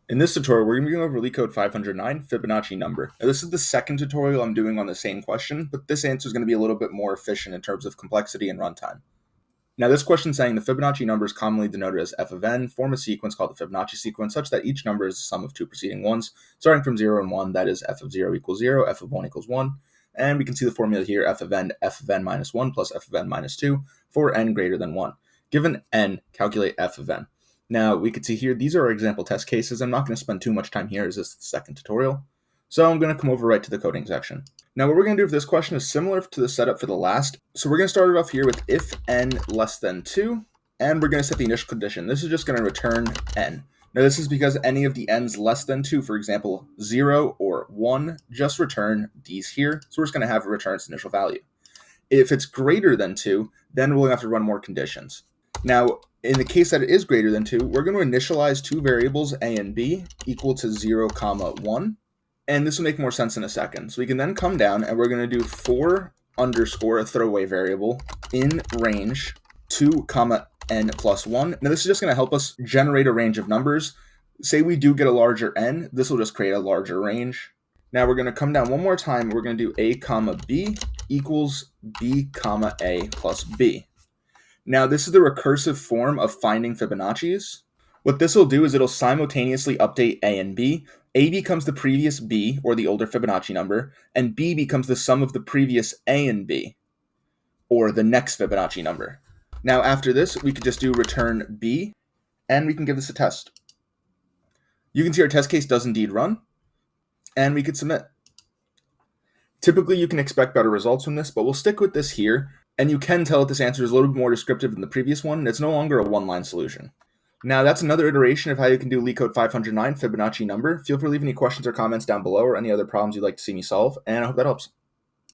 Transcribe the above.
In this tutorial, we're going to be going over LeetCode 509, Fibonacci Number. Now, this is the second tutorial I'm doing on the same question, but this answer is going to be a little bit more efficient in terms of complexity and runtime. Now, this question is saying the Fibonacci number is commonly denoted as f of n, form a sequence called the Fibonacci sequence, such that each number is the sum of two preceding ones, starting from 0 and 1, that is f of 0 equals 0, f of 1 equals 1, and we can see the formula here, f of n minus 1 plus f of n minus 2 for n greater than 1. Given n, calculate f of n. Now, we can see here, these are our example test cases. I'm not going to spend too much time here as this is the second tutorial. So I'm going to come over right to the coding section. Now, what we're going to do for this question is similar to the setup for the last. So we're going to start it off here with if n less than 2, and we're going to set the initial condition. This is just going to return n. Now, this is because any of the n's less than 2, for example, 0 or 1, just return these here. So we're just going to have it return its initial value. If it's greater than 2, then we'll have to run more conditions. Now, in the case that it is greater than 2, we're going to initialize two variables, a and b, equal to 0, 1. And this will make more sense in a second. So we can then come down and we're going to do for underscore, a throwaway variable, in range 2, n plus 1. Now, this is just going to help us generate a range of numbers. Say we do get a larger n, this will just create a larger range. Now, we're going to come down one more time. We're going to do a, b equals b, a plus b. Now, this is the recursive form of finding Fibonacci's. What this will do is it'll simultaneously update a and b. A becomes the previous b, or the older Fibonacci number, and b becomes the sum of the previous a and b, or the next Fibonacci number. Now, after this, we could just do return b, and we can give this a test. You can see our test case does indeed run, and we could submit. Typically, you can expect better results from this, but we'll stick with this here. And you can tell that this answer is a little bit more descriptive than the previous one. It's no longer a one-line solution. Now, that's another iteration of how you can do LeetCode 509 Fibonacci number. Feel free to leave any questions or comments down below or any other problems you'd like to see me solve, and I hope that helps.